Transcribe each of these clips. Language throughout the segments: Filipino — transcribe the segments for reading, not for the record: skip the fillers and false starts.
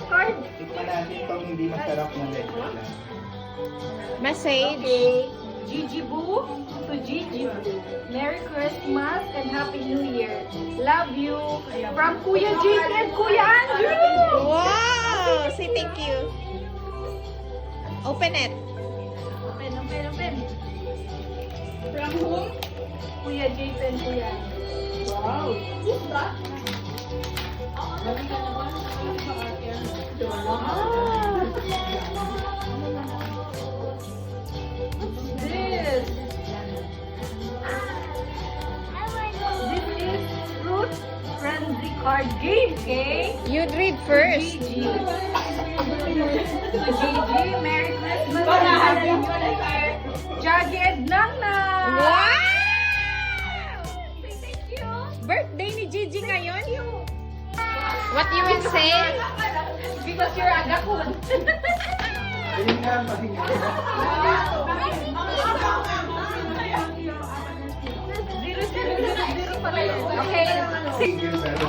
card. Tikman natin itong hindi masarap na leche. Message. Okay. Gigi Boo to Gigi Boo. Merry Christmas and Happy New Year. Love you. From Kuya Jake and Kuya Andrew. Wow! Say thank you. Open it. Open. From whom? Kuya Jake and Kuya Andrew. Wow. Who's that? This is Fruit Frenzy Card Game, okay? You'd read first. Gigi. Gigi, Merry Christmas and Happy New Year. Jagged Nang Nang. Wow! Say thank you. Birthday ni Gigi ngayon. What you will say? Because you're agakon. Ayun nga, pahinga. Zero pala yun. Okay.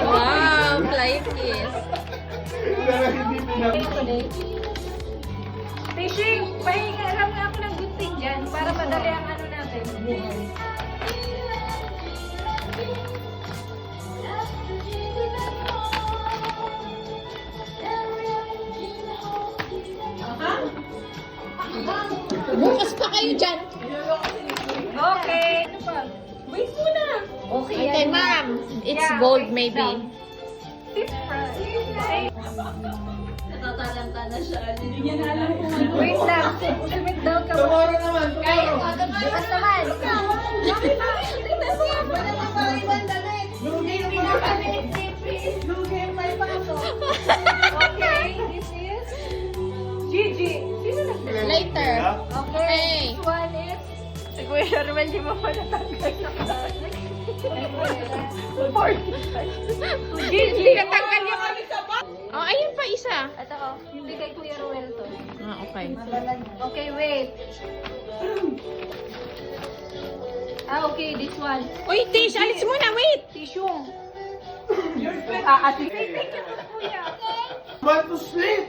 Wow, flying kiss. Pero hindi pinag- Fishing, pahinga lang ako ng good thing dyan para madali ang ano natin. Bukas pa kayo dyan. Okay. Ano pa? Wait muna. Okay. Okay, ma'am. It's Yeah, gold okay, maybe. down. Tip price. Natatalanta na siya. Hindi niya na alam Wait lang. Sumit daw ka. Tomorrow naman, Kaya, tomorrow. bukas naman. Tingnan mo yan. Wala na pa ibang damit. Lugi yung mga cabinet tapes. Lugi yung may pasok. Okay, this is Gigi. Sino nag- Later. Okay, Hey. this one is si Kuya Norman, di mo pa natanggal yung Gigi. Natanggal yung... Oh, ayun pa isa. Ito ko, hindi kay Kuya Ruel to. Ah, okay. Okay, wait. Okay, this one. Uy, Tish, alis muna, wait! Tissue. Ate. Say thank you to Kuya. Want to sleep?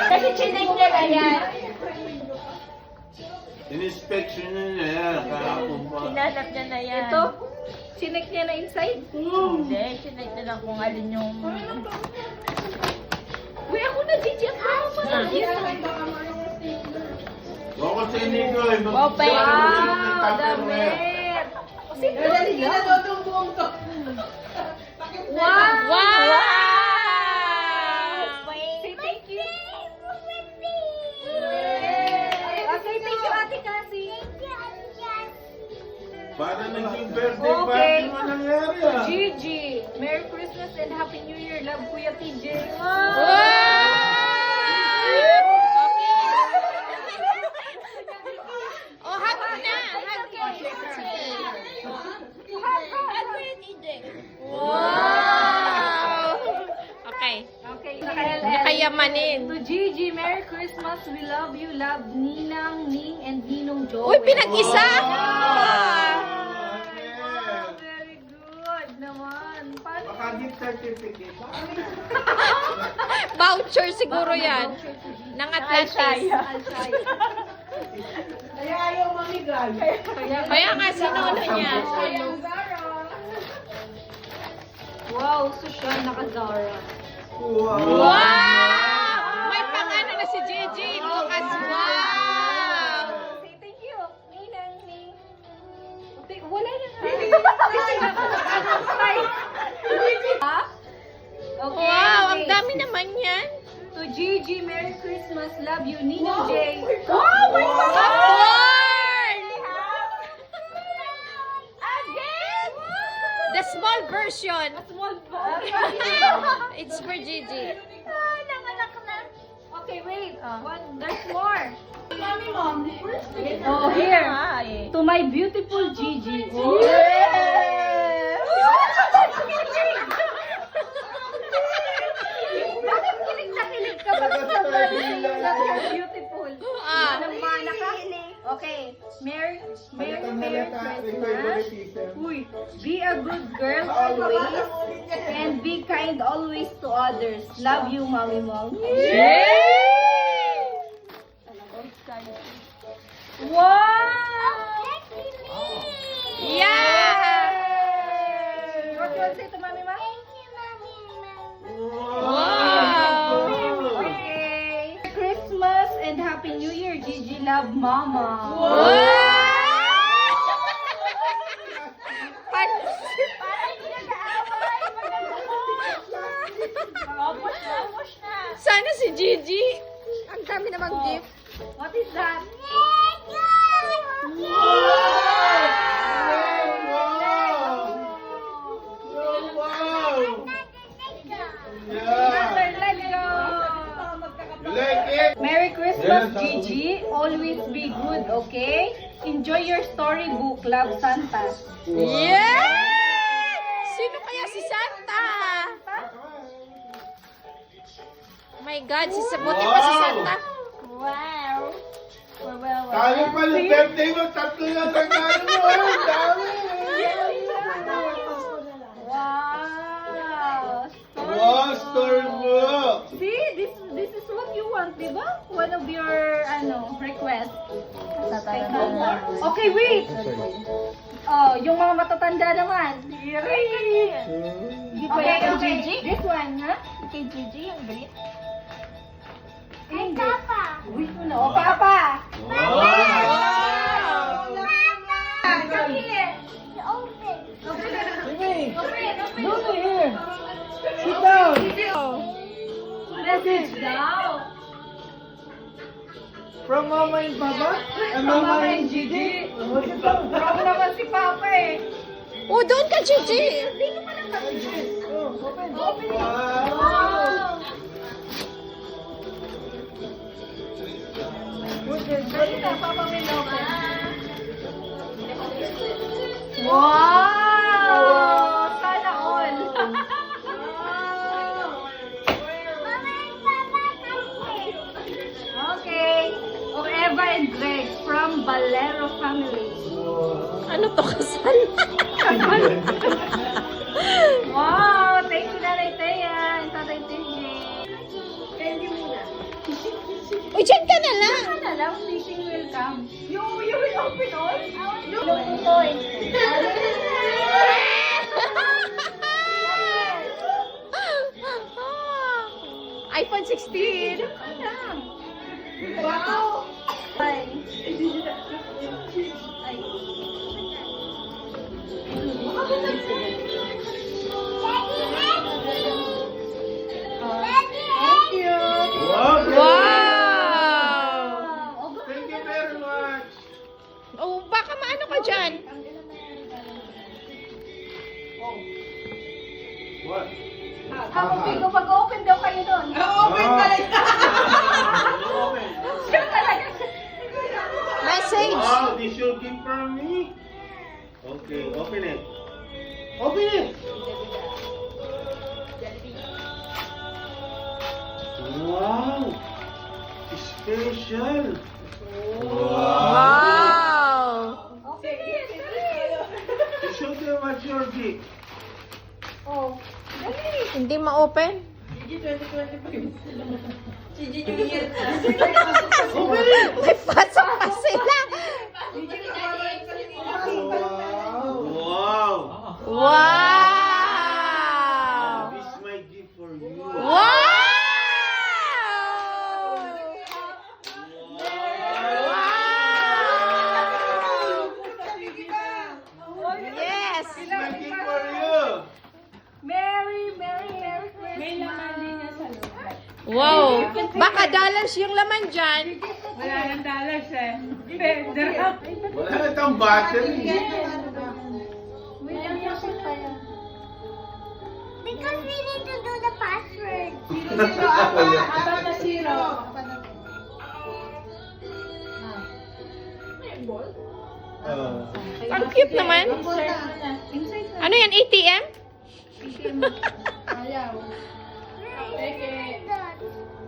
Kasi chinig niya na yan. In-inspection na yan. Kahapon pa. Hinanap niya na yan. Ito, chinig niya na inside. Hindi, sinag na lang kung alin yung... Uy, ako na, Gigi. Ako na. Baka sa inigo eh. Open. Wow, damit. Sino na Wow! Wow! Say thank you. Okay, thank you, Ate Cassie. Para naging birthday Okay. party mo nangyari ah. Gigi, Merry Christmas and Happy New Year. Love, Kuya TJ. Oh, hug na! Wow! Okay. Okay, Nakayamanin. To Gigi, Merry Christmas. We love you. Love, Ninang, Ning, and Ninong Joel. Uy, pinag-isa! Wow, very good naman. Paano? Baka gift certificate. Voucher siguro yan. Ng Atlantis. Kaya ayaw mamigay. Kaya nga, sinuna niya. Wow, social naka-Zara. Wow! Wow! May pangano na si Gigi. Bukas, wow! Say thank you. Ninang, Ning. Wala na nga. Ha? Okay. Wow, ang okay. dami naman yan. To Gigi, Merry Christmas. Love you, Ninong J. Oh my God! Popcorn! Again? The small version. Small bag. It's for Gigi. Nanganak na. Okay, wait. There's more. Oh, here. To my beautiful Gigi. Bakit kilig na kilig ka? Bakit sa birthday yung beautiful? Ah. Anong mana ka? Okay. Merry Halika na lang ka. May favorite Christmas. teacher. Uy, be a good girl always. And be kind always to others. Love you, Mommy Mom. Wow! Yeah! What do you want to say to Mommy Mom? Wow! Okay. Christmas and Happy New Year, Gigi. Love Mama. Sana si Gigi. Ang dami namang gift. What is that? Wow! Yeah! Let's go. You like it? Merry Christmas, Gigi. Always be good, okay? Enjoy your storybook. Love, Santa. Yeah! Sino kaya si Santa? Oh my God, buti pa si Santa. Wow. Well. Tayo pa yung birthday mo, tatlo lang ang tayo mo. Ang dami! Wow. Wow, storybook! See, this is what you want, di ba? One of your requests. Okay, wait. Oh, yung mga matatanda naman. Okay. This one, ha? Kay Gigi, ang galit. Ay, Papa. Uy, ano? Papa. Wow! Come here. Open. Look here. Sit down. Message daw. From Mama and Papa? And Mama and Gigi. Bravo naman si Papa eh. Oh, doon ka, Gigi. Dito pa lang message. Open. Wow! Dali na, Papa may open. Wow! Sana all. Okay. Of Eva and Greg from Valero family. Ano to, kasal? Wow! Thank you, Nanay Thea and Tatay Gigi. Candy muna. Uy, dyan ka na lang. Ano lang, fishing will come. You will open all? You will open. iPhone 16. Wow! Ay. Ay. Thank you. Wow! Wow! Thank you very much! Oh, baka maano ka dyan? What? Pag-open daw kayo doon. Open talaga! Open! Siya talaga. Message. Wow, this your gift from me? Okay, open it. Open it! Wow! Special! Wow! Okay. You show them what's your gift. Oh. Dali. Hindi ma-open? Open it! May pasok pa sila. Wow! Wow! This is my gift for you. Wow! Yes! This is my gift for you. Merry Christmas. May laman din niya sa loob. Wow! Baka dollars yung laman dyan. Wala nang dollars eh. Wala na tayong battery. Because we need to do the password. Apat na zero. Ang cute naman. Ano yan, ATM? Ayaw.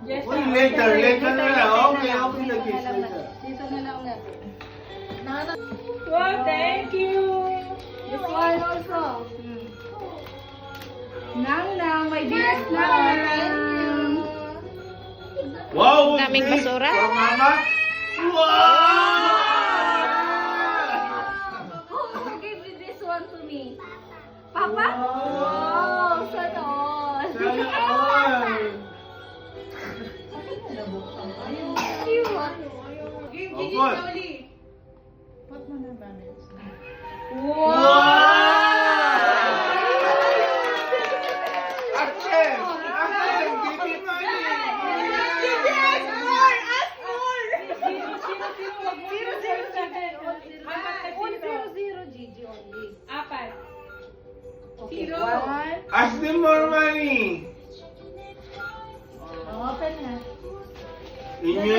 Uy, later na lang. Okay, na gift later. Dito na lang natin. Wow, thank you. This one also. Nang, my dear Nang. Wow! what's Daming this? basura. For Mama? Wow! Who gave you this one to me? Papa? Oh, sana all. Sana all! Opo. Wow! Action! Action! Give me money! Ask them more money! Open na. Inyo